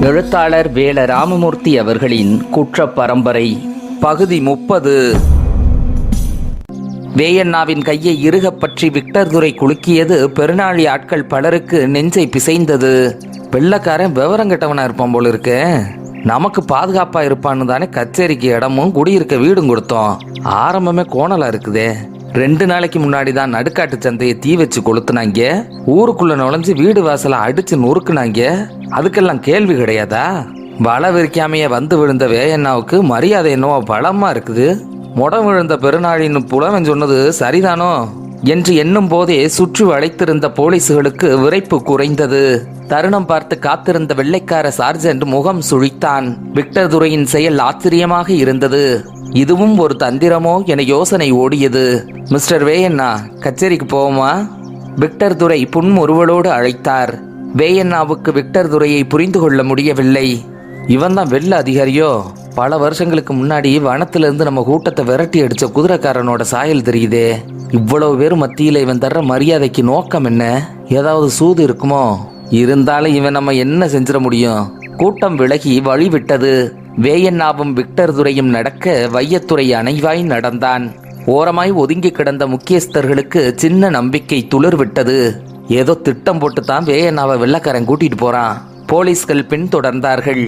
எழுத்தாளர் வேல ராமமூர்த்தி அவர்களின் குற்ற பரம்பரை பகுதி 30. வேயண்ணாவின் கையை இறுகப் பற்றி விக்டர் துரை குலுக்கியது பெருநாளி ஆட்கள் பலருக்கு நெஞ்சை பிசைந்தது. வெள்ளக்காரன் விவரங்கட்டவனா இருப்பான் போல இருக்கு. நமக்கு பாதுகாப்பா இருப்பான்னு தானே கச்சேரிக்கு இடமும் குடியிருக்க வீடும் கொடுத்தோம். ஆரம்பமே கோணலா இருக்குதே. 2 நாளைக்கு முன்னாடி தான் நடுக்காட்டு சந்தையை தீ வச்சு கொளுத்துனாங்க. ஊருக்குள்ள நுழைஞ்சு வீடு வாசலை அடிச்சு நொறுக்குனாங்க. அதுக்கெல்லாம் கேள்வி கிடையாதா? வள விரிக்காமைய வந்து விழுந்த வேயண்ணாவுக்கு மரியாதை என்னவோ பலமா இருக்குது. முடம் விழுந்த பெருநாளின்னு புலவன் சொன்னது சரிதானோ என்று எண்ணும் போதே சுற்றி வளைத்திருந்த போலீசுகளுக்கு விரைப்பு குறைந்தது. தருணம் பார்த்து காத்திருந்த வெள்ளைக்கார சார்ஜென்ட் முகம் சுழித்தான். விக்டர் துரையின் செயல் ஆச்சரியமாக இருந்தது. இதுவும் ஒரு தந்திரமோ என யோசனை ஓடியது. மிஸ்டர் வேயண்ணா, கச்சேரிக்கு போவோமா? விக்டர் துரை புன்முறுவலோடு அழைத்தார். வேயண்ணாவுக்கு விக்டர் துரையை புரிந்து கொள்ள முடியவில்லை. இவன் தான் வெள்ள அதிகாரியோ? பல வருஷங்களுக்கு முன்னாடி வனத்திலிருந்து நம்ம கூட்டத்தை விரட்டி அடிச்ச குதிரைக்காரனோட சாயல் தெரியுதே. இவ்வளவு பேர் மத்தியில இவன் தர்ற மரியாதைக்கு நோக்கம் என்ன? ஏதாவது சூது இருக்குமோ? இருந்தாலும் இவன் நம்ம என்ன செஞ்சிட முடியும்? கூட்டம் விலகி வழிவிட்டது. வேயண்ணாவும் விக்டர் துரையும் நடக்க வையத்துறை அணைவாய் நடந்தான். ஓரமாய் ஒதுங்கி கிடந்த முக்கியஸ்தர்களுக்கு சின்ன நம்பிக்கை துளிர்விட்டது. ஏதோ திட்டம் போட்டுத்தான் வேயண்ணாவை வெள்ளக்காரன் கூட்டிட்டு போறான். போலீஸ்கள் பின்தொடர்ந்தார்கள்.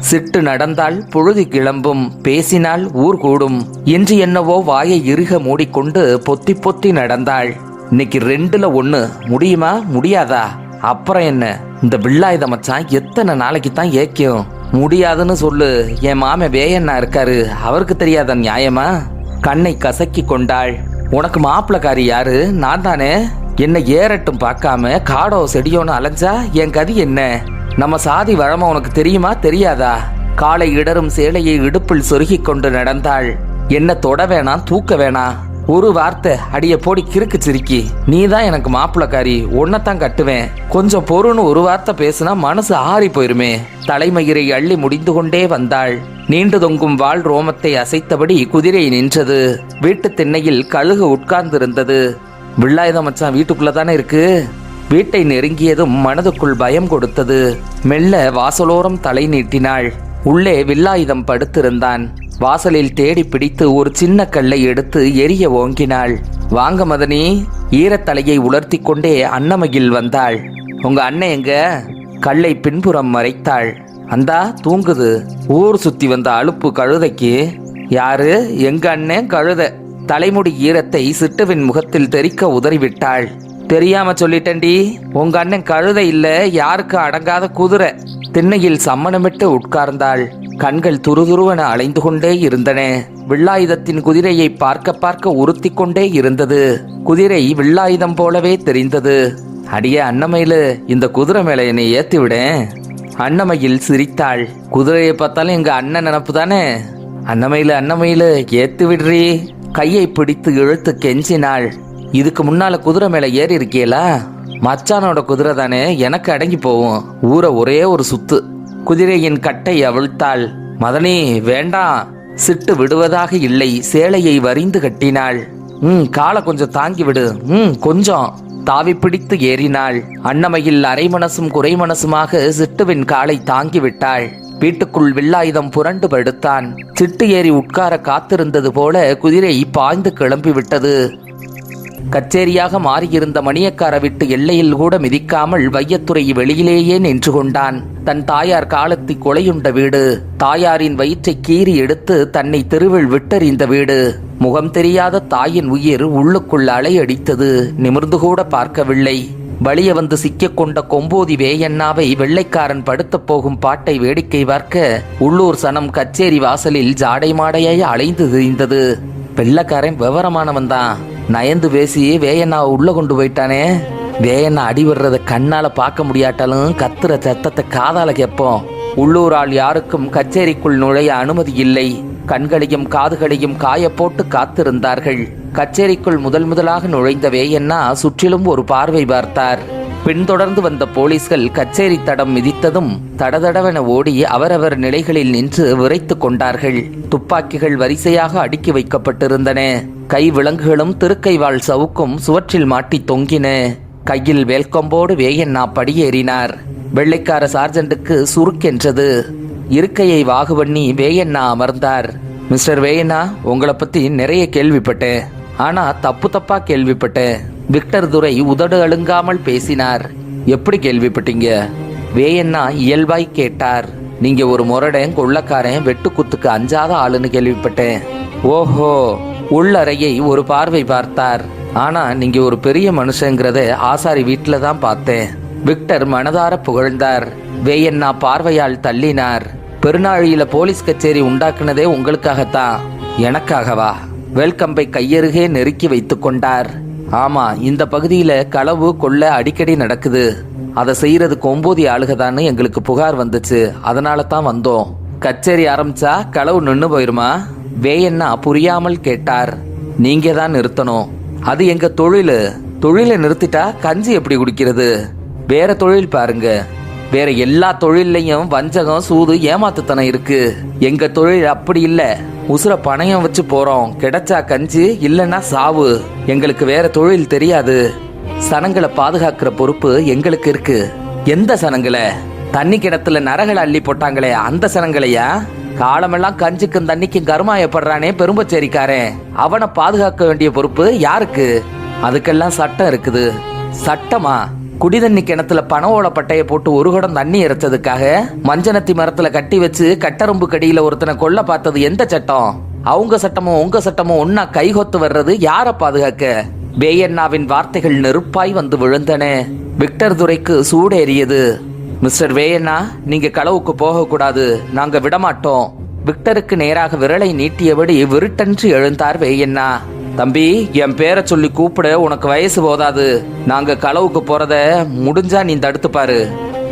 சிட்டு நடந்தால் பொழுது கிளம்பும், பேசினால் ஊர் கூடும் என்று என்னவோ வாயை இறுக மூடிக்கொண்டு பொத்தி பொத்தி நடந்தாள். இன்னைக்கு 2ல் 1 முடியுமா முடியாதா? அப்புறம் என்ன? இந்த வில்லாயுத மச்சான் எத்தனை நாளைக்கு தான் ஏக்கும்? முடியாதுன்னு சொல்லு. என் மாம வேயண்ணா இருக்காரு, அவருக்கு தெரியாத நியாயமா? கண்ணை கசக்கி கொண்டாள். உனக்கு மாப்பிளக்காரி யாரு? நான் தானே. என்ன ஏறட்டும் பார்க்காம காடோ செடியோன்னு அலைஞ்சா என் கதி என்ன? நம்ம சாதி வழமை உனக்கு தெரியுமா தெரியாதா? காலை இடரும் சேலையை இடுப்பில் சொருகி கொண்டு நடந்தாள். என்ன தொட வேணாம், தூக்க வேணாம். ஒரு வார்த்தை அடிய போடி கிறுக்கு சிரிக்கி. நீ தான் எனக்கு மாப்பிளக்காரி, உன்னைத்தான் கட்டுவேன். கொஞ்சம் பொறுன்னு ஒரு வார்த்தை பேசுனா மனசு ஆறி போயிருமே. தலைமயிரை அள்ளி முடிந்து கொண்டே வந்தாள். நீண்டு தொங்கும் வால் ரோமத்தை அசைத்தபடி குதிரை நின்றது. வீட்டு திண்ணையில் கழுகு உட்கார்ந்திருந்தது. வில்லாயுத மச்சான் வீட்டுக்குள்ளதானே இருக்கு. வீட்டை நெருங்கியதும் மனதுக்குள் பயம் கொடுத்தது. மெல்ல வாசலோரம் தலை நீட்டினாள். உள்ளே வில்லாயுதம் படுத்திருந்தான். வாசலில் தேடி பிடித்து ஒரு சின்ன கல்லை எடுத்து எரிய ஓங்கினாள். வாங்க மதனி. ஈரத்தலையை உலர்த்தி கொண்டே அன்னமகில் வந்தாள். உங்க அண்ணன் எங்க? கல்லை பின்புறம் மறைத்தாள். அந்தா தூங்குது. ஊர் சுத்தி வந்த அலுப்பு கழுதைக்கு. யாரு? எங்க அண்ணன் கழுத. தலைமுடி ஈரத்தை சிட்டுவின் முகத்தில் தெறிக்க உதறிவிட்டாள். தெரியாம சொல்லிட்டேன்டி. உங்க அண்ணன் கழுதை இல்ல, யாருக்கு அடங்காத குதிரை. திண்ணையில் சம்மணமிட்டு உட்கார்ந்தாள். கண்கள் துருதுருவென அலைந்து கொண்டே இருந்தன. வில்லாயுதத்தின் குதிரையை பார்க்க பார்க்க உறுத்தி கொண்டே இருந்தது. குதிரை வில்லாயுதம் போலவே தெரிந்தது. அடிய அன்னமயிலு, இந்த குதிரை மேல என்னை ஏத்தி விட. அன்னமயில் சிரித்தாள். குதிரையை பார்த்தாலும் எங்க அண்ணன் நினப்பு தானே. அன்னமயிலு அன்னமயிலு ஏத்து விடுறி. கையை பிடித்து இழுத்து கெஞ்சினாள். இதுக்கு முன்னால குதிரை மேல ஏறி இருக்கீங்களா? மச்சானோட குதிரை தானே, எனக்கு அடங்கி போவும். ஊரை ஒரே ஒரு சுத்து. குதிரையின் கட்டை அவிழ்த்தாள். மதனி வேண்டாம். சிட்டு விடுவதாக இல்லை. சேலையை வரிந்து கட்டினாள். காலை கொஞ்சம் தாங்கி விடு. கொஞ்சம். தாவி பிடித்து ஏறினாள். அன்னமையில் அரை மனசும் குறை மனசுமாக சிட்டுவின் காலை தாங்கி விட்டாள். வீட்டுக்குள் வில்லாயுதம் புரண்டு படுத்தான். சிட்டு ஏறி உட்கார காத்திருந்தது போல குதிரை பாய்ந்து கிளம்பி விட்டது. கச்சேரியாக மாறியிருந்த மணியக்கார விட்டு எல்லையில் கூட மிதிக்காமல் வையத்துறை வெளியிலேயே நின்று கொண்டான். தன் தாயார் காலத்தி கொலையுண்ட வீடு. தாயாரின் வயிற்றை கீறி எடுத்து தன்னை தெருவில் விட்டறிந்த வீடு. முகம் தெரியாத தாயின் உயிர் உள்ளுக்குள் அலையடித்தது. நிமிர்ந்து கூட பார்க்கவில்லை. வலிய வந்து சிக்கிக் கொண்ட கொம்போதி வேயண்ணாவை வெள்ளைக்காரன் படுத்த போகும் பாட்டை வேடிக்கை பார்க்க உள்ளூர் சனம் கச்சேரி வாசலில் ஜாடை மாடையாய் அலைந்து திரிந்தது. வெள்ளைக்காரன் விவரமானவன் தான். நயந்து பேசி வேயண்ணா உள்ள கொண்டு போயிட்டானே. வேயண்ணா அடி விடுறத கண்ணால பார்க்க முடியாட்டாலும் கத்துற சத்தத்தை காதால கேட்போம். உள்ளூர் ஆள் யாருக்கும் கச்சேரிக்குள் நுழைய அனுமதி இல்லை. கண்களையும் காதுகளையும் காய போட்டு காத்திருந்தார்கள். கச்சேரிக்குள் முதலாக நுழைந்த வேயண்ணா சுற்றிலும் ஒரு பார்வை பார்த்தார். பின்தொடர்ந்து வந்த போலீஸ்கள் கச்சேரி தடம் மிதித்ததும் தடதடவென ஓடி அவரவர் நிலைகளில் நின்று விரைத்து கொண்டார்கள். துப்பாக்கிகள் வரிசையாக அடுக்கி வைக்கப்பட்டிருந்தன. கை விலங்குகளும் திருக்கைவாள் சவுக்கும் சுவற்றில் மாட்டி தொங்கின. கையில் வேல்கொம்போடு வேயண்ணா படியேறினார். வெள்ளைக்கார சார்ஜென்ட்டுக்கு சுருக்கென்றது. இருக்கையை வாகு பண்ணி வேயண்ணா அமர்ந்தார். மிஸ்டர் வேயண்ணா, உங்களை பத்தி நிறைய கேள்விப்பட்டேன். ஆனா தப்பா கேள்விப்பட்டேன். விக்டர் துரை உதடு அழுங்காமல் பேசினார். எப்படி கேள்விப்பட்டீங்க? வேயண்ணா இயல்பாய் கேட்டார். நீங்க ஒரு முரடன், கொள்ளக்காரன், வெட்டுக்குத்துக்கு அஞ்சாத ஆளுன்னு கேள்விப்பட்டேன். ஓஹோ. உள்ளறையை ஒரு பார்வை பார்த்தார். ஆனா நீங்க ஒரு பெரிய மனுஷங்கிறத ஆசாரி வீட்டுல தான் பார்த்தேன். விக்டர் மனதார புகழ்ந்தார். வேயண்ணா பார்வையால் தள்ளினார். பெருநாழியில போலீஸ் கச்சேரி உண்டாக்குனதே உங்களுக்காகத்தான். எனக்காகவா? வெல்கம்பை கையருகே நெருக்கி வைத்துக் கொண்டார். ஆமா, இந்த பகுதியில களவு கொள்ள அடிக்கடி நடக்குது. அதை செய்யறது கொம்போதி ஆளுகதான்னு எங்களுக்கு புகார் வந்துச்சு. அதனால தான் வந்தோம். கச்சேரி ஆரம்பிச்சா களவு நின்னு போயிருமா? வேயண்ணா புரியாமல் கேட்டார். நீங்க தான் நிறுத்தணும். அது எங்க தொழிலை நிறுத்திட்டா கஞ்சி எப்படி குடிக்கிறது? வேற தொழில் பாருங்க. வேற எல்லா தொழிலையும் வஞ்சகம், சூது, ஏமாத்துத்தனம் இருக்கு. எங்க தொழில் அப்படி இல்ல. உசுர பணயம் வச்சு போறோம். கிடைச்சா கஞ்சி, இல்லைன்னா சாவு. எங்களுக்கு வேற தொழில் தெரியாது. சனங்களை பாதுகாக்கிற பொறுப்பு எங்களுக்கு இருக்கு. எந்த சனங்களை? தண்ணி கிணத்துல நரகளை அள்ளி போட்டாங்களே அந்த சனங்களையா? காலமெல்லாம் கஞ்சிக்கும் தண்ணிக்கும் கருமாயப்படுறானே பெரும்பச்சேரிக்காரன், அவனை பாதுகாக்க வேண்டிய பொறுப்பு யாருக்கு? அதுக்கெல்லாம் சட்டம் இருக்குது. சட்டமா? குடிதண்ணி கிணத்துல பனை ஓலை பட்டைய போட்டு ஒரு குடம் தண்ணி இறைச்சதுக்காக மஞ்சனத்தி மரத்துல கட்டி வச்சு கட்டரும்பு கடியில ஒருத்தனை கொல்ல பார்த்தது எந்த சட்டம்? அவங்க சட்டமும் உங்க சட்டமும் ஒன்னா கைகொத்து வர்றது யார பாதுகாக்க? வேயண்ணாவின் வார்த்தைகள் நெருப்பாய் வந்து விழுந்தன. விக்டர் துரைக்கு சூடேறியது. மிஸ்டர் வேயண்ணா, நீங்க களவுக்கு போக கூடாது. நாங்க விடமாட்டோம். விக்டருக்கு நேராக விரலை நீட்டியபடி விருட்டன்று எழுந்தார் வேயண்ணா. தம்பி, என் பேரை சொல்லி கூப்பிட உனக்கு வயசு போதாது. நாங்க களவுக்கு போறத முடிஞ்சா நீ தடுத்து பாரு.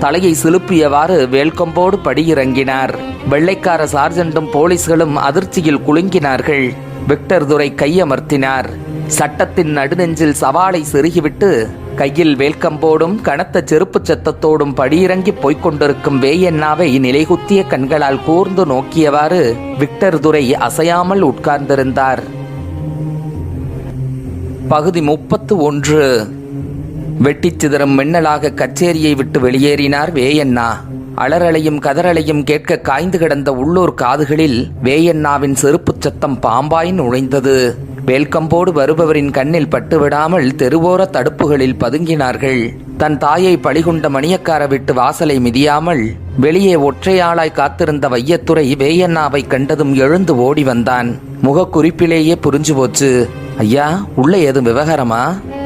தலையை சிலுப்பியவாறு வேல்கம்போடு படியிறங்கினார். வெள்ளைக்கார சார்ஜென்டும் போலீஸ்களும் அதிர்ச்சியில் குலுங்கினார்கள். விக்டர் துரை கையமர்த்தினார். சட்டத்தின் நடுநெஞ்சில் சவாலை செருகிவிட்டு கையில் வேல்கம்போடும் கனத்த செருப்பு சத்தத்தோடும் படியிறங்கி போய்கொண்டிருக்கும் வேயண்ணாவை நிலைகுத்திய கண்களால் கூர்ந்து நோக்கியவாறு விக்டர் துரை அசையாமல் உட்கார்ந்திருந்தார். பகுதி 31. வெட்டிச்சிதறும் மின்னலாக கச்சேரியை விட்டு வெளியேறினார் வேயண்ணா. அலறலையும் கதறலையும் கேட்க காய்ந்து கிடந்த உள்ளூர் காதுகளில் வேயண்ணாவின் செருப்பு சத்தம் பாம்பாய் நுழைந்தது. வேல்கம்போடு வருபவரின் கண்ணில் பட்டுவிடாமல் தெருவோர தடுப்புகளில் பதுங்கினார்கள். தன் தாயை பழிகொண்ட மணியக்கார விட்டு வாசலை மிதியாமல் வெளியே ஒற்றையாளாய் காத்திருந்த வையத்துறை வேயண்ணாவை கண்டதும் எழுந்து ஓடி வந்தான். முகக்குறிப்பிலேயே புரிஞ்சு போச்சு. ஐயா, உள்ள ஏதும் விவகாரமா?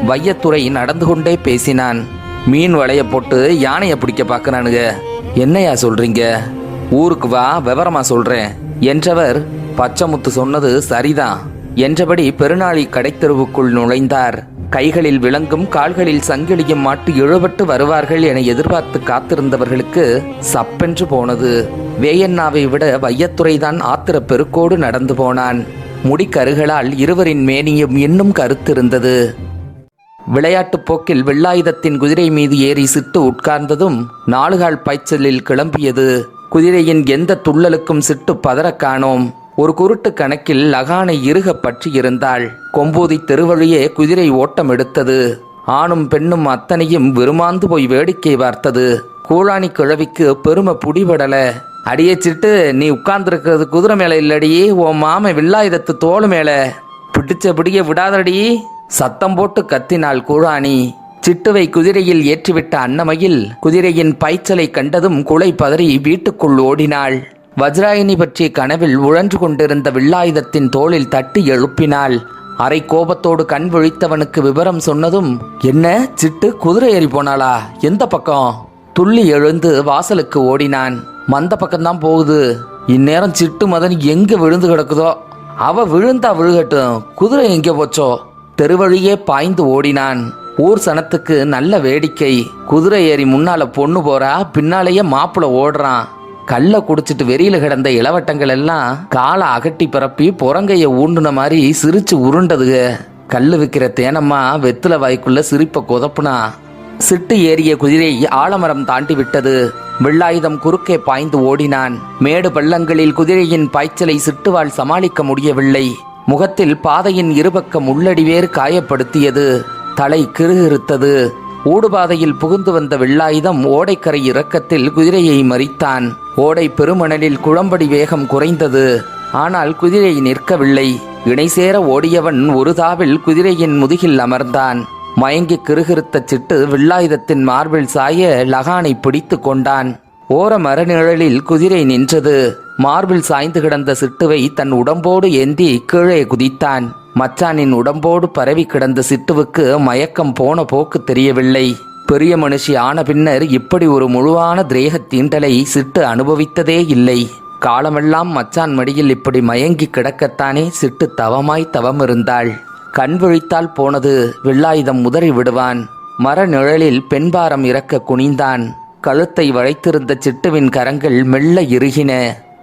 வையத்துறை நடந்து கொண்டே பேசினான். மீன் வளைய போட்டு யானைய பிடிக்க பாக்குறானுங்க. என்னையா சொல்றீங்க? ஊருக்கு வா, விவரமா சொல்றேன் என்றவர் பச்சைமுத்து சொன்னது சரிதான் என்றபடி பெருநாளி கடைத்தெருவுக்குள் நுழைந்தார். கைகளில் விலங்கும் கால்களில் சங்கிலியும் மாட்டி இழுபட்டு வருவார்கள் என எதிர்பார்த்து காத்திருந்தவர்களுக்கு சப்பென்று போனது. வேயண்ணாவை விட வையத்துறைதான் ஆத்திர பெருக்கோடு நடந்து போனான். முடிக்கருகளால் இருவரின் மேனியும் இன்னும் கருத்திருந்தது. விளையாட்டு போக்கில் வெள்ளாயுதத்தின் குதிரை மீது ஏறி சிட்டு உட்கார்ந்ததும் நாலுகால் பாய்ச்சலில் கிளம்பியது. குதிரையின் எந்த துள்ளலுக்கும் சிட்டு பதற காணோம். ஒரு குருட்டு கணக்கில் லகானை இறுக பற்றி இருந்தாள். கொம்பூதி தெருவழியே குதிரை ஓட்டம் எடுத்தது. ஆணும் பெண்ணும் அத்தனையும் விருமாந்து போய் வேடிக்கை பார்த்தது. கூழாணி கிழவிக்கு பெருமை புடிபடல. அடியே சிட்டு, நீ உட்கார்ந்துருக்கிறது குதிரை மேல இல்லடி, உன் மாமன் வில்லாயுதத்து தோளு மேல. பிடிச்சபடிய விடாதடி சத்தம் போட்டு கத்தினாள் கூழாணி. சிட்டுவை குதிரையில் ஏற்றிவிட்ட அன்னமயில் குதிரையின் பாய்ச்சலை கண்டதும் குலை பதறி வீட்டுக்குள் ஓடினாள். வஜ்ராயினி பற்றிய கனவில் உழன்று கொண்டிருந்த வில்லாயுதத்தின் தோளில் தட்டி எழுப்பினாள். அரை கோபத்தோடு கண் விழித்தவனுக்கு விவரம் சொன்னதும், என்ன சிட்டு குதிரை ஏறி போனாளா? எந்த பக்கம்? துள்ளி எழுந்து வாசலுக்கு ஓடினான். மந்த பக்கம்தான் போகுது. இந்நேரம் சிட்டு மதன் எங்க விழுந்து கிடக்குதோ. அவ விழுந்தா விழுகட்டும், குதிரை எங்க போச்சோ? தெருவழியே பாய்ந்து ஓடினான். ஊர் சனத்துக்கு நல்ல வேடிக்கை. குதிரை ஏறி முன்னால பொண்ணு போறா, பின்னாலேயே மாப்பிள்ள ஓடுறான். கல்ல குடிச்சிட்டு வெறியில கிடந்த இளவட்டங்கள் எல்லாம் காலை அகட்டி பரப்பி புறங்கைய ஊண்டுன மாதிரி சிரிச்சு உருண்டதுக. கல்லு விற்கிற தேனம்மா வெத்துல வாய்க்குள்ள சிரிப்ப கொதப்புனா. சிட்டு ஏறிய குதிரை ஆலமரம் தாண்டி விட்டது. வெள்ளாயுதம் குறுக்கே பாய்ந்து ஓடினான். மேடு பள்ளங்களில் குதிரையின் பாய்ச்சலை சிட்டுவால் சமாளிக்க முடியவில்லை. முகத்தில் பாதையின் இருபக்கம் உள்ளடிவேறு காயப்படுத்தியது. தலை கிறுகிறுத்தது. ஊடுபாதையில் புகுந்து வந்த வெள்ளாயுதம் ஓடைக்கரை இறக்கத்தில் குதிரையை மறித்தான். ஓடை பெருமணலில் குளம்படி வேகம் குறைந்தது. ஆனால் குதிரை நிற்கவில்லை. இணைசேர ஓடியவன் ஒரு தாவில் குதிரையின் முதுகில் அமர்ந்தான். மயங்கி கிறுகிறுத்த சிட்டு வெள்ளாயுதத்தின் மார்பில் சாய லகானை பிடித்து கொண்டான். ஓர மரநிழலில் குதிரை நின்றது. மார்பில் சாய்ந்து கிடந்த சிட்டுவை தன் உடம்போடு ஏந்தி கீழே குதித்தான். மச்சானின் உடம்போடு பரவி கிடந்த சிட்டுவுக்கு மயக்கம் போன போக்கு தெரியவில்லை. பெரிய மனுஷி ஆன பின்னர் இப்படி ஒரு முழுவான திரேக தீண்டலை சிட்டு அனுபவித்ததே இல்லை. காலமெல்லாம் மச்சான் மடியில் இப்படி மயங்கி கிடக்கத்தானே சிட்டு தவமாய் தவமிருந்தாள். கண் விழித்தால் போனது. வெள்ளாயுதம் உதறி விடுவான். மர நிழலில் பெண்பாரம் இறக்க குனிந்தான். கழுத்தை வளைத்திருந்த சிட்டுவின் கரங்கள் மெல்ல இறுகின.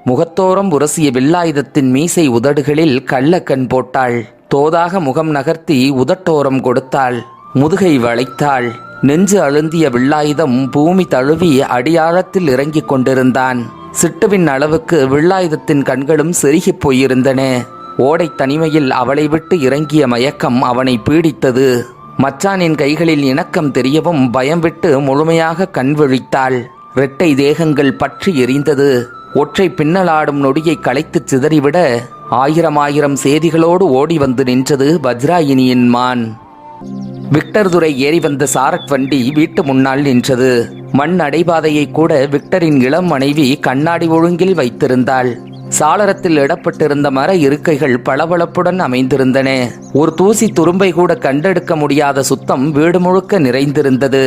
முகத்தோரம் உரசிய வெள்ளாயுதத்தின் மீசை உதடுகளில் கள்ளக்கண் போட்டாள். தோதாக முகம் நகர்த்தி உதட்டோரம் கொடுத்தாள். முதுகை வளைத்தாள். நெஞ்சு அழுந்திய வெள்ளாயுதம் பூமி தழுவி அடியாழத்தில் இறங்கிக் கொண்டிருந்தான். சிட்டுவின் அளவுக்கு வெள்ளாயுதத்தின் கண்களும் செருகிப் போயிருந்தன. ஓடை தனிமையில் அவளை விட்டு இறங்கிய மயக்கம் அவனை பீடித்தது. மச்சானின் கைகளில் இணக்கம் தெரியவும் பயம் விட்டு முழுமையாக கண் விழித்தாள். இரட்டை தேகங்கள் பற்றி எரிந்தது. ஒற்றை பின்னலாடும் நொடியை களைத்துச் சிதறிவிட ஆயிரம் சேதிகளோடு ஓடி வந்து நின்றது வஜ்ராயினியின் மான். விக்டர் துரை ஏறி வந்த சாரட் வண்டி வீட்டு முன்னால் நின்றது. மண் அடைபாதையை கூட விக்டரின் இளம் மனைவி கண்ணாடி ஒழுங்கில் வைத்திருந்தாள். சாளரத்தில் இடப்பட்டிருந்த மர இருக்கைகள் பளபளப்புடன் அமைந்திருந்தன. ஒரு தூசி துரும்பை கூட கண்டெடுக்க முடியாத சுத்தம் வீடு முழுக்க நிறைந்திருந்தது.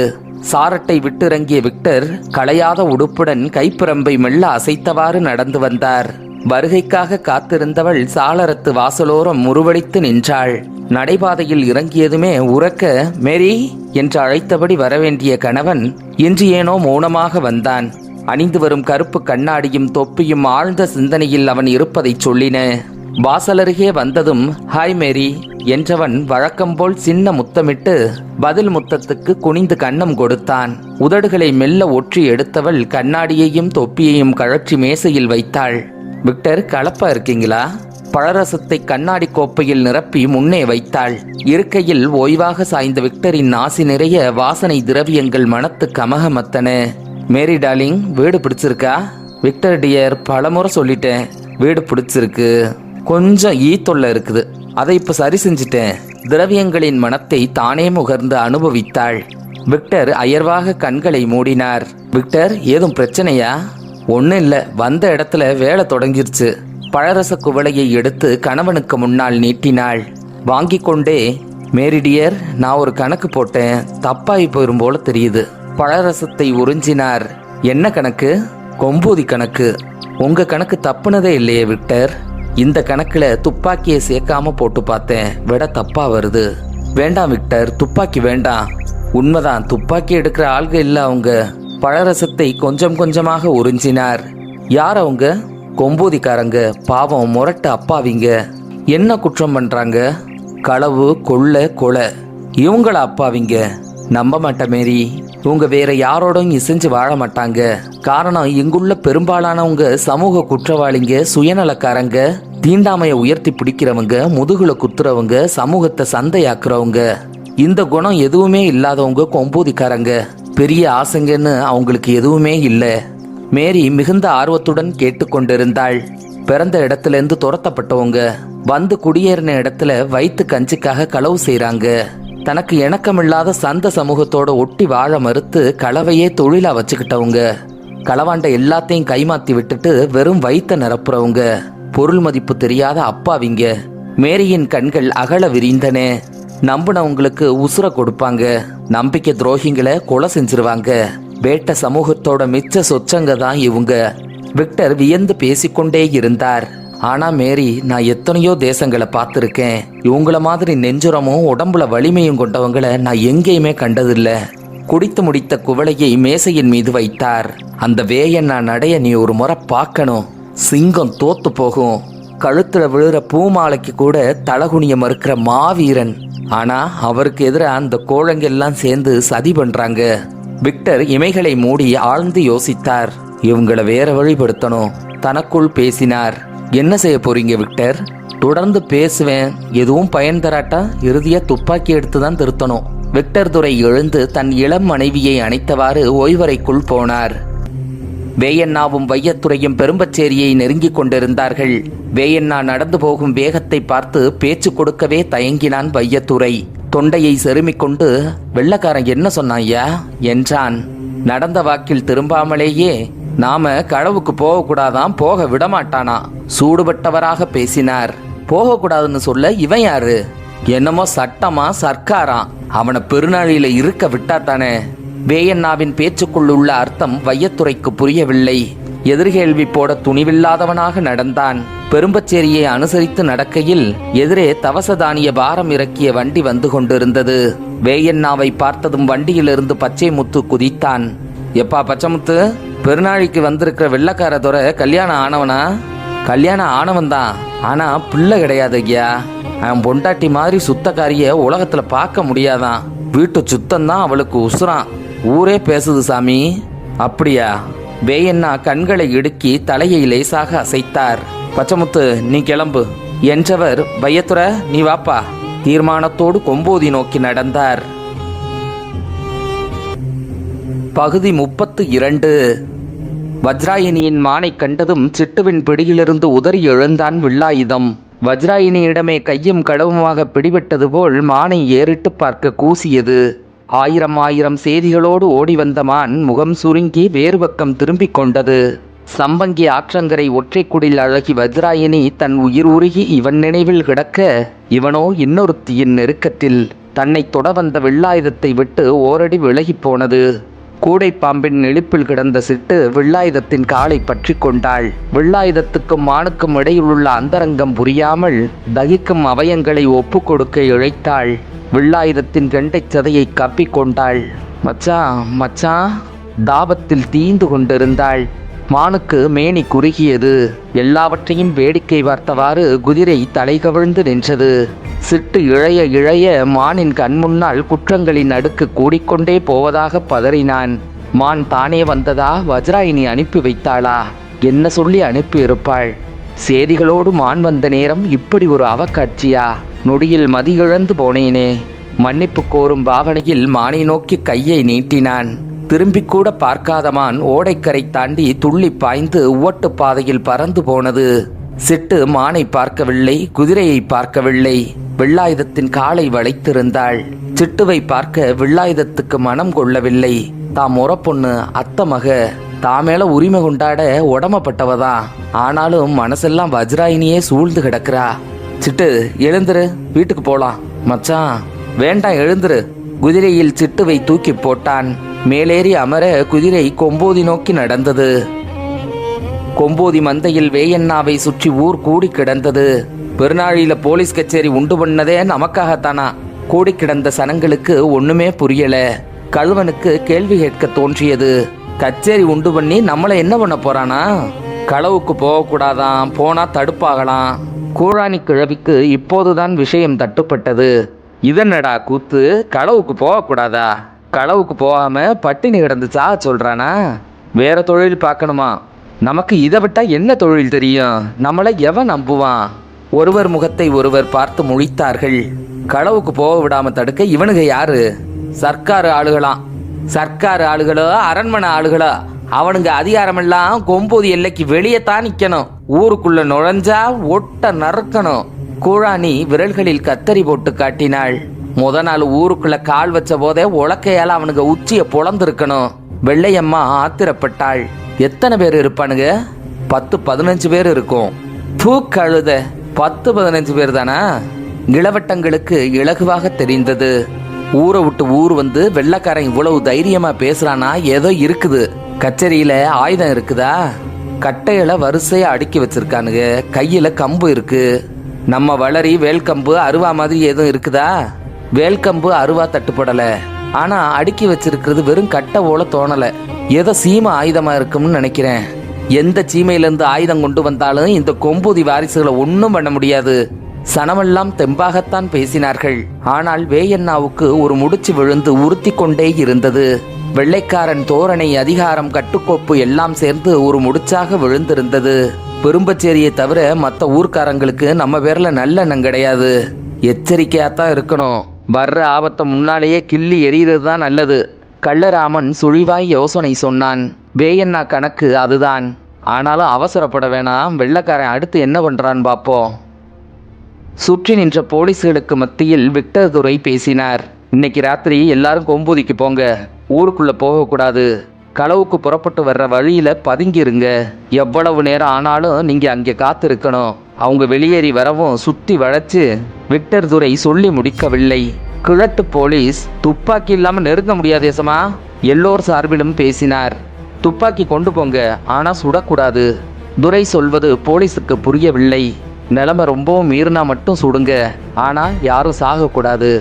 சாரட்டை விட்டிறங்கிய விக்டர் களையாத உடுப்புடன் கைப்பிரம்பை மெல்ல அசைத்தவாறு நடந்து வந்தார். வருகைக்காக காத்திருந்தவள் சாளரத்து வாசலோரம் முறுவலித்து நின்றாள். நடைபாதையில் இறங்கியதுமே உரக்க மேரி என்று அழைத்தபடி வரவேண்டிய கணவன் இன்று ஏனோ மௌனமாக வந்தான். அணிந்து வரும் கருப்பு கண்ணாடியும் தொப்பியும் ஆழ்ந்த சிந்தனையில் அவன் இருப்பதைச் சொல்லின. வாசலருகே வந்ததும் ஹாய் மேரி என்றவன் வழக்கம்போல் சின்ன முத்தமிட்டு பதில் முத்தத்துக்கு குனிந்து கன்னம் கொடுத்தான். உதடுகளை மெல்ல ஒற்றி எடுத்தவள் கண்ணாடியையும் தொப்பியையும் கழற்றி மேசையில் வைத்தாள். விக்டர், கலப்பா இருக்கீங்களா? பழரசத்தை கண்ணாடி கோப்பையில் நிரப்பி முன்னே வைத்தாள். இருக்கையில் ஓய்வாக சாய்ந்த விக்டரின் நாசி நிறைய வாசனை திரவியங்கள் மனத்து கமகமத்தன. மேரி டார்லிங், வீடு பிடிச்சிருக்கா? விக்டர் டியர், பலமுறை சொல்லிட்டேன், வீடு பிடிச்சிருக்கு. கொஞ்சம் ஈத்தொல்லை இருக்குது, அதை இப்ப சரி செஞ்சிட்டேன். திரவியங்களின் மனத்தை தானே முகர்ந்து அனுபவித்தாள். விக்டர் அயர்வாக கண்களை மூடினார். விக்டர், ஏதும் பிரச்சனையா? ஒன்னும் இல்ல, வந்த இடத்துல வேலை தொடங்கிருச்சு. பழரச குவளையை எடுத்து கணவனுக்கு முன்னால் நீட்டினாள். வாங்கி கொண்டே மேரி டியர், நான் ஒரு கணக்கு போட்டேன், தப்பாகி போயிரும் போல தெரியுது. பழரசத்தை உறிஞ்சினார். என்ன கணக்கு? கொம்பூதி கணக்கு. உங்க கணக்கு தப்புனதே இல்லையே விக்டர். இந்த கணக்குல துப்பாக்கியை சேர்க்காம போட்டு பார்த்தேன், விட தப்பா வருது. வேண்டாம் விக்டர், துப்பாக்கி வேண்டாம். உண்மைதான், துப்பாக்கி எடுக்கிற ஆள்க இல்ல அவங்க. பழரசத்தை கொஞ்சம் கொஞ்சமாக உறிஞ்சினார். யார் அவங்க? கொம்பூதிக்காரங்க. பாவம், முரட்டு அப்பாவிங்க. என்ன குற்றம் பண்றாங்க? களவு, கொள்ளை, கொலை. இவங்கள அப்பாவிங்க? நம்ப மாட்டேன் மேரி, இவங்க வேற யாரோடும் இசைஞ்சு வாழ மாட்டாங்க. காரணம், இங்குள்ள பெரும்பாலானவங்க சமூக குற்றவாளிங்க, சுயநலக்காரங்க, தீண்டாமையை உயர்த்தி பிடிக்கிறவங்க, முதுகுல குத்துறவங்க, சமூகத்தை சந்தையாக்குறவங்க. இந்த குணம் எதுவுமே இல்லாதவங்க கொம்பூதிக்காரங்க. பெரிய ஆசைங்கன்னு அவங்களுக்கு எதுவுமே இல்லை. மேரி மிகுந்த ஆர்வத்துடன் கேட்டுக்கொண்டிருந்தாள். பிறந்த இடத்துல இருந்து துரத்தப்பட்டவங்க வந்து குடியேறின இடத்துல வயிற்று கஞ்சிக்காக களவு செய்யறாங்க. தனக்கு இணக்கமில்லாத சந்த சமூகத்தோட ஒட்டி வாழ மறுத்து களவையே தொழிலா வச்சுக்கிட்டவங்க. களவாண்ட எல்லாத்தையும் கைமாத்தி விட்டுட்டு வெறும் வயிற்ற நிரப்புறவங்க. பொருள் மதிப்பு தெரியாத அப்பாவிங்க. மேரியின் கண்கள் அகல விரிந்தன. நம்பினவங்களுக்கு உசுர கொடுப்பாங்க, நம்பிக்கை துரோகிங்களை கொலை செஞ்சிருவாங்க. வேட்ட சமூகத்தோட மிச்ச சொச்சங்க தான் இவங்க. விக்டர் வியந்து பேசிக்கொண்டே இருந்தார். ஆனா மேரி, நான் எத்தனையோ தேசங்களை பார்த்துருக்கேன். இவங்கள மாதிரி நெஞ்சுரமும் உடம்புல வலிமையும் கொண்டவங்களை நான் எங்கேயுமே கண்டதில்லை. குடித்து முடித்த குவளையை மேசையின் மீது வைத்தார். அந்த வேயை நான் நடைய நீ ஒரு முறை பார்க்கணும். சிங்கம் தோத்து போகும். கழுத்துல விழுற பூமாலைக்கு கூட தலகுனிய மறுக்கிற மாவீரன். ஆனா அவருக்கு எதிராக அந்த கோழங்கெல்லாம் சேர்ந்து சதி பண்றாங்க. விக்டர் இமைகளை மூடி ஆழ்ந்து யோசித்தார். இவங்களை வேற வழிபடுத்தணும். தனக்குள் பேசினார். என்ன செய்ய போறீங்க விக்டர்? தொடர்ந்து பேசுவேன், எதுவும் பயன் தராட்டா இறுதியா துப்பாக்கி எடுத்து தான் திருத்தணும். விக்டர் துரை எழுந்து தன் இளம் மனைவியை அணைத்தவாறு ஓய்வறைக்குள் போனார். வேயண்ணாவும் வையத்துறையும் பெரும்பச்சேரியை நெருங்கிக் கொண்டிருந்தார்கள். வேயண்ணா நடந்து போகும் வேகத்தை பார்த்து பேச்சு கொடுக்கவே தயங்கினான் வையத்துறை. தொண்டையை செருமிக் கொண்டு, வெள்ளக்காரன் என்ன சொன்னாய்யா என்றான். நடந்த வாக்கில் திரும்பாமலேயே, நாம களவுக்கு போகக்கூடாதான், போக விடமாட்டானா சூடுபட்டவராக பேசினார். போகக்கூடாதுன்னு சொல்ல இவன் யாரு? என்னமோ சட்டமா சர்க்காராம், அவனை பெருநாளில இருக்க விட்டாத்தானே. வேயண்ணாவின் பேச்சுக்குள் உள்ள அர்த்தம் வையத்துறைக்கு புரியவில்லை. எதிர்கேள்வி போட துணிவில்லாதவனாக நடந்தான். பெரும்பச்சேரியை அனுசரித்து நடக்கையில் எதிரே தவசதானிய பாரம் இறக்கிய வண்டி வந்து கொண்டிருந்தது. வேயண்ணாவை பார்த்ததும் வண்டியிலிருந்து பச்சை முத்து குதித்தான். எப்பா பச்சைமுத்து, பெருநாளைக்கு வந்திருக்கிற வெள்ளக்கார துறை கல்யாணம் ஆனவனா? கல்யாணம் ஆனவன்தான், ஆனா பிள்ளை கிடையாது ஐயா. அவன் பொண்டாட்டி மாதிரி சுத்தக்காரிய உலகத்துல பார்க்க முடியாதான். வீட்டு சுத்தம்தான் அவளுக்கு உசுரான். ஊரே பேசுது சாமி. அப்படியா? வேயண்ணா கண்களை இடுக்கி தலையை லேசாக அசைத்தார். பச்சைமுத்து, நீ கிளம்பு என்றவர், வையத்துறை நீ வாப்பா தீர்மானத்தோடு கொம்போதி நோக்கி நடந்தார். பகுதி 32. வஜ்ராயினியின் மானை கண்டதும் சிட்டுவின் பிடியிலிருந்து உதறி எழுந்தான் வில்லாயுதம். வஜ்ராயினியிடமே கையும் களவுமாக பிடிபட்டது போல் மானை ஏறிட்டு பார்க்க கூசியது. ஆயிரம் ஆயிரம் செய்திகளோடு ஓடி வந்த மான் முகம் சுருங்கி வேறு பக்கம் திரும்பிக் கொண்டது. சம்பங்கி ஆற்றங்கரை ஒற்றைக்குடில் அழகி வஜ்ராயினி தன் உயிர் உருகி இவன் நினைவில் கிடக்க, இவனோ இன்னொருத்தியின் நெருக்கத்தில் தன்னை தொட வந்த வெள்ளாயுதத்தை விட்டு ஓரடி விலகி போனது. கூடைப்பாம்பின் நெளிப்பில் கிடந்த சிட்டு வெள்ளாயுதத்தின் காலை பற்றி கொண்டாள். வெள்ளாயுதத்துக்கும் மானுக்கும் இடையிலுள்ள அந்தரங்கம் புரியாமல் தகிக்கும் அவயங்களை ஒப்பு கொடுக்க இழைத்தாள். வெள்ளாயுதத்தின் கெண்டைச் சதையை கப்பிக்கொண்டாள். மச்சான் மச்சான் தாபத்தில் தீந்து கொண்டிருந்தாள். மானுக்கு மேனி குறுகியது. எல்லாவற்றையும் வேடிக்கை பார்த்தவாறு குதிரை தலை கவிழ்ந்து நின்றது. சிட்டு இழைய இழைய மானின் கண் முன்னால் குற்றங்களின் அடுக்கு கூடிக்கொண்டே போவதாக பதறினான். மான் தானே வந்ததா, வஜ்ராயினி அனுப்பி வைத்தாளா? என்ன சொல்லி அனுப்பி இருப்பாள்? சேதிகளோடு மான் வந்த நேரம் இப்படி ஒரு அவக்காட்சியா? நொடியில் மதியிழந்து போனேனே. மன்னிப்பு கோரும் பாவனையில் மானை நோக்கி கையை நீட்டினான். திரும்பிக் கூட பார்க்காத மான் ஓடைக்கரை தாண்டி துள்ளி பாய்ந்து ஓட்டு பாதையில் பறந்து போனது. சிட்டு மானை பார்க்கவில்லை, குதிரையை பார்க்கவில்லை. வெள்ளாயுதத்தின் காலை வளைத்திருந்தாள். சிட்டுவை பார்க்க வெள்ளாயுதத்துக்கு மனம் கொள்ளவில்லை. தாம் முறப்பொண்ணு அத்த மக, தாமேல உரிமை கொண்டாட உடம்பப்பட்டவதான். ஆனாலும் மனசெல்லாம் வஜ்ராயினியே சூழ்ந்து கிடக்குறா. சிட்டு எழுந்துரு, வீட்டுக்கு போலாம். மச்சான் வேண்டாம், எழுந்துரு. குதிரையில் சிட்டுவை தூக்கி போட்டான். மேலேறி அமர குதிரை கொம்போதி நோக்கி நடந்தது. கொம்போதி மந்தையில் வேயண்ணாவை சுற்றி ஊர் கூடி கிடந்தது. பெருநாளில போலீஸ் கச்சேரி உண்டு பண்ணதே நமக்காகத்தானா? கூடி கிடந்த சனங்களுக்கு ஒண்ணுமே புரியல. கழுவனுக்கு கேள்வி கேட்க தோன்றியது. கச்சேரி உண்டு பண்ணி நம்மளை என்ன பண்ண போறானா? களவுக்கு போகக்கூடாதான், போனா தடுப்பாகலாம். கூழானி கிழவிக்கு இப்போதுதான் விஷயம் தட்டுப்பட்டது. இதனடா கூத்து, களவுக்கு போகக்கூடாதா? களவுக்கு போகாம பட்டினி கிடந்து சாக சொல்றானா? வேற தொழில் பார்க்கணுமா? நமக்கு இதை விட்டா என்ன தொழில் தெரியும்? நம்மளை எவன் நம்புவான்? ஒருவர் முகத்தை ஒருவர் பார்த்து முழித்தார்கள். களவுக்கு போக விடாம தடுக்க இவனுங்க யாரு? சர்க்கார் ஆளுகளாம். சர்க்கார் ஆளுகளோ அரண்மனை ஆளுகளோ, அவனுங்க அதிகாரமெல்லாம் கொம்போதி எல்லைக்கு வெளியே தான் நிக்கணும். ஊருக்குள்ள நுழைஞ்சா ஒட்ட நறுக்கணும். கூழானி விரல்களில் கத்தரி போட்டு காட்டினாள். முத நாள் ஊருக்குள்ள கால் வச்ச போதே உலக்கையால அவனுங்க உச்சிய பொழந்திருக்கணும். வெள்ளையம்மா ஆத்திரப்பட்டாள். எத்தனை பேர் இருப்பானுங்க? 10-15 பேர் இருக்கும். பூக்கழுத 10-15 பேர் தானா? இளவட்டங்களுக்கு இலகுவாக தெரிந்தது. ஊரை விட்டு ஊர் வந்து வெள்ளக்காரன் இவ்வளவு தைரியமா பேசுறானா? ஏதோ இருக்குது. கச்சேரியில ஆயுதம் இருக்குதா? கட்டையில வரிசையா அடுக்கி வச்சிருக்கானுங்க. கையில கம்பு இருக்கு. நம்ம வளரி வேல்கம்பு அருவா மாதிரி எதுவும் இருக்குதா? வேல்கம்பு அருவா தட்டுப்படல. ஆனா அடுக்கி வச்சிருக்கிறது வெறும் கட்டை போல தோணல. ஏதோ சீமை ஆயுதமா இருக்கும்னு நினைக்கிறேன். எந்த சீமையிலிருந்து ஆயுதம் கொண்டு வந்தாலும் இந்த கொம்பூதி வாரிசுகளை ஒன்றும் பண்ண முடியாது. சனமெல்லாம் தெம்பாகத்தான் பேசினார்கள். ஆனால் வேயண்ணாவுக்கு ஒரு முடிச்சு விழுந்து உறுத்தி கொண்டே இருந்தது. வெள்ளைக்காரன் தோரணை, அதிகாரம், கட்டுக்கோப்பு எல்லாம் சேர்ந்து ஒரு முடிச்சாக விழுந்திருந்தது. பெரும்பச்சேரியை தவிர மற்ற ஊர்க்காரங்களுக்கு நம்ம பேர்ல நல்லெண்ணம் கிடையாது. எச்சரிக்கையாத்தான் இருக்கணும். வர்ற ஆபத்தை முன்னாலேயே கிள்ளி எறிகிறது தான் நல்லது. கள்ளராமன் சுழிவாய் யோசனை சொன்னான். வேயண்ணா கணக்கு அதுதான். ஆனாலும் அவசரப்பட வேணாம். வெள்ளைக்காரன் அடுத்து என்ன பண்ணுறான்னு பார்ப்போம். சுற்றி நின்ற போலீஸ்களுக்கு மத்தியில் விக்டர் துரை பேசினார். இன்னைக்கு ராத்திரி எல்லாரும் கொம்பூதிக்கு போங்க. ஊருக்குள்ளே போகக்கூடாது. களவுக்கு புறப்பட்டு வர்ற வழியில் பதுங்கிருங்க. எவ்வளவு நேரம் ஆனாலும் நீங்கள் அங்கே காத்திருக்கணும். அவங்க வெளியேறி வரவும் சுற்றி வளைச்சு விக்டர் துரை சொல்லி முடிக்கவில்லை. கிழட்டு போலீஸ் துப்பாக்கி இல்லாமல் நெருங்க முடியாது ஏசமா. எல்லோர் சார்பிலும் பேசினார். துப்பாக்கி கொண்டு போங்க, ஆனால் சுடக்கூடாது. துரை சொல்வது போலீஸுக்கு புரியவில்லை. நிலைமை ரொம்பவும் மீறினா மட்டும் சுடுங்க, ஆனால் யாரும் சாகக்கூடாது.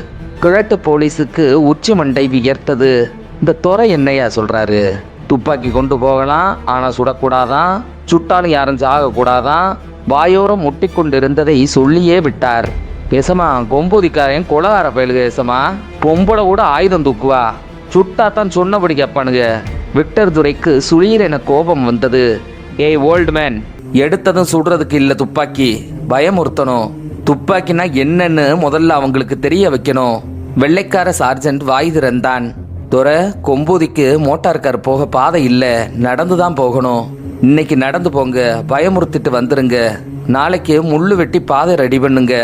கிழட்டு போலீஸுக்கு உச்சி மண்டை வியர்த்தது. இந்த துறை என்னையா சொல்கிறாரு? துப்பாக்கி கொண்டு போகலாம், ஆனால் சுடக்கூடாதான். சுட்டாலும் யாரும் சாகக்கூடாதான். வாயோரம் முட்டிக்கொண்டிருந்ததை சொல்லியே விட்டார். ஏசமா, கொம்பூதிக்காரன் கொலகார பயலுக ஏசமா. பொம்பளை கூட ஆயுதம் தூக்குவா. சுட்டாத்தான் சொன்னபடி கேட்பானுங்க. விக்டர் துரைக்கு சுளீர் என கோபம் வந்தது. ஏய் ஓல்டு மேன், எடுத்ததும் சுடுறதுக்கு இல்லை துப்பாக்கி, பயமுறுத்தணும். துப்பாக்கினா என்னன்னு முதல்ல அவங்களுக்கு தெரிய வைக்கணும். வெள்ளைக்கார சார்ஜென்ட் வாய் திறந்தான். துரை, கொம்பூதிக்கு மோட்டார் கார் போக பாதை இல்லை, நடந்து தான் போகணும். இன்னைக்கு நடந்து போங்க, பயமுறுத்திட்டு வந்துருங்க. நாளைக்கு முள்ளு வெட்டி பாதை ரெடி பண்ணுங்க.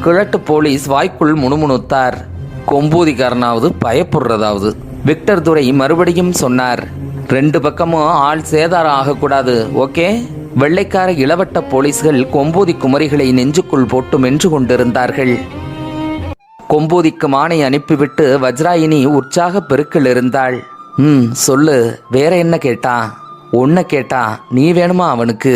கிழட்டு போலீஸ் வாய்க்குள் முணுமுணுத்தார். கொம்பூதிக்காரனாவது பயப்படுறதாவது. விக்டர் துரை மறுபடியும் சொன்னார். 2 பக்கமும் ஆள் சேதாரம் ஆகக்கூடாது, ஓகே? வெள்ளைக்கார இளவட்ட போலீஸ்கள் கொம்பூதி குமரிகளை நெஞ்சுக்குள் போட்டு மென்று கொண்டிருந்தார்கள். கொம்பூதிக்கு மானை அனுப்பிவிட்டு வஜ்ராயினி உற்சாக பெருக்கில் இருந்தாள். சொல்லு, வேற என்ன கேட்டான்? உன்னை கேட்டான். நீ வேணுமா அவனுக்கு?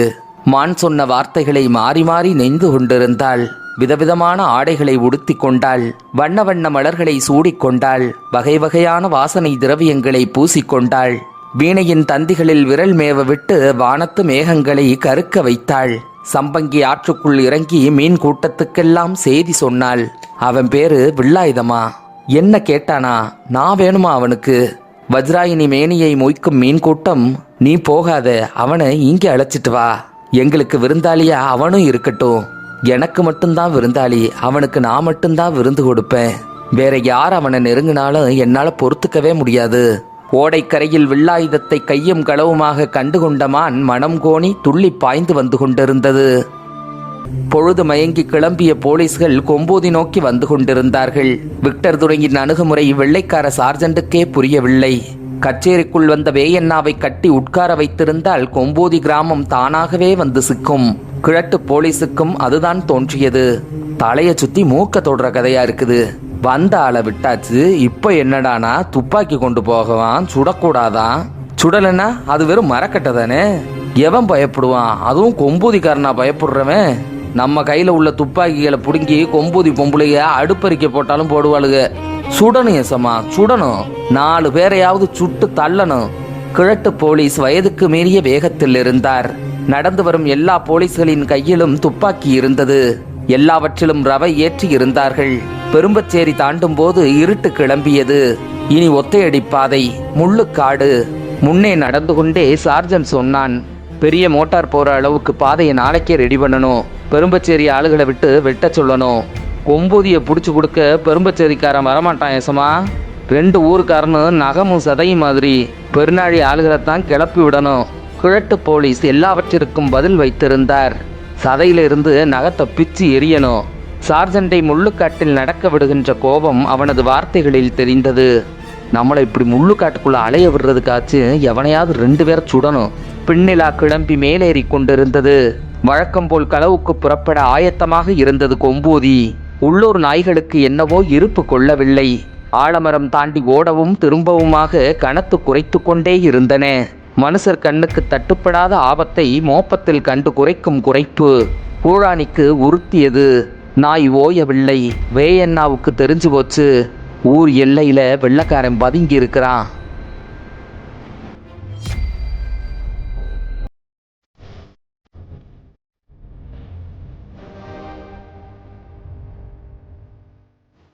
மான் சொன்ன வார்த்தைகளை மாறி மாறி நெய்ந்து கொண்டிருந்தாள். விதவிதமான ஆடைகளை உடுத்தி கொண்டாள். வண்ண வண்ண மலர்களை சூடிக்கொண்டாள். வகை வகையான வாசனை திரவியங்களை பூசிக்கொண்டாள். வீணையின் தந்திகளில் விரல் மேவ விட்டு வானத்து மேகங்களை கருக்க வைத்தாள். சம்பங்கி ஆற்றுக்குள் இறங்கி மீன் கூட்டத்துக்கெல்லாம் செய்தி சொன்னாள். அவன் பேரு வில்லாயுதமா. என்ன கேட்டானா? நான் வேணுமா அவனுக்கு? வஜ்ராயினி மேனியை மொய்க்கும் மீன் கூட்டம், நீ போகாத, அவனை இங்கே அழைச்சிட்டு வா. எங்களுக்கு விருந்தாளியா அவனும் இருக்கட்டும். எனக்கு மட்டும்தான் விருந்தாளி, அவனுக்கு நான் மட்டும்தான் விருந்து கொடுப்பேன். வேற யார் அவனை நெருங்கினாலும் என்னால் பொறுத்துக்கவே முடியாது. ஓடைக்கரையில் வில்லாயுதத்தை கையும் களவுமாக கண்டுகொண்டமான் மனம் கோணி துள்ளி பாய்ந்து வந்து கொண்டிருந்தது. பொழுது மயங்கி கிளம்பிய போலீஸ்கள் கொம்பூதி நோக்கி வந்து கொண்டிருந்தார்கள். விக்டர் துரையின் அணுகுமுறை வெள்ளைக்கார சார்ஜென்ட்டுக்கே புரியவில்லை. கச்சேரிக்குள் வந்த வேயண்ணாவை கட்டி உட்கார வைத்திருந்தால் கொம்பூதி கிராமம் தானாகவே வந்து சிக்கும். கிழட்டு போலீஸுக்கும் அதுதான் தோன்றியது. தலைய சுத்தி மூக்க தொடுற கதையா இருக்குது. வந்த ஆளை விட்டாச்சு, இப்ப என்னடானா துப்பாக்கி கொண்டு போகவான், சுடக்கூடாதான். சுடலைன்னா அது வெறும் மரக்கட்டை தானே. எவன் பயப்படுவான்? அதுவும் கொம்பூதிக்காரனா பயப்படுறவன். நம்ம கையில உள்ள துப்பாக்கிகளை பிடுங்கி கொம்பூதி பொம்பளைய அடுப்பறிக்க போட்டாலும் போடுவாளுங்க. சுடணும் ஏசமா, சுடணும். 4 பேரையாவது சுட்டு தள்ளணும். கிழட்டு போலீஸ் வயதுக்கு மீறிய வேகத்தில் இருந்தார். நடந்து வரும் எல்லா போலீஸ்களின் கையிலும் துப்பாக்கி இருந்தது. எல்லாவற்றிலும் ரவை ஏற்றி இருந்தார்கள். பெரும்பச்சேரி தாண்டும் போது இருட்டு கிளம்பியது. இனி ஒத்தையடி பாதை, முள்ளுக்காடு. முன்னே நடந்து கொண்டே சார்ஜன் சொன்னான். பெரிய மோட்டார் போற அளவுக்கு பாதையை நாளைக்கே ரெடி பண்ணணும். பெரும்பச்சேரி ஆளுகளை விட்டு வெட்ட சொல்லணும். கொம்பூதியை பிடிச்சி கொடுக்க பெரும்பச்சேரிக்காரன் வரமாட்டான் ஏசமா. 2 ஊருக்காரனும் நகமும் சதையும் மாதிரி. பெருநாழி ஆளுகளைத்தான் கிளப்பி விடணும். கிழட்டு போலீஸ் எல்லாவற்றிற்கும் பதில் வைத்திருந்தார். சதையிலிருந்து நகத்தை பிச்சு எரியணும். சார்ஜென்ட்டை முள்ளுக்காட்டில் நடக்க விடுகின்ற கோபம் அவனது வார்த்தைகளில் தெரிந்தது. நம்மளை இப்படி முள்ளுக்காட்டுக்குள்ள அலைய விடுறதுக்காச்சு எவனையாவது 2 பேரை சுடணும். பின்னிலா கிளம்பி மேலேறி கொண்டிருந்தது. வழக்கம் போல் களவுக்கு புறப்பட ஆயத்தமாக இருந்தது கொம்பூதி. உள்ளூர் நாய்களுக்கு என்னவோ இருப்பு கொள்ளவில்லை. ஆலமரம் தாண்டி ஓடவும் திரும்பவுமாக கனத்து குறைத்து கொண்டே இருந்தன. மனுஷர் கண்ணுக்கு தட்டுப்படாத ஆபத்தை மோப்பத்தில் கண்டு குறைக்கும் குறைப்பு பூழானிக்கு உறுத்தியது. நாய் ஓயவில்லை. வேயண்ணாவுக்கு தெரிஞ்சு போச்சு. ஊர் எல்லையில வெள்ளக்காரன் பதுங்கி இருக்கிறான்.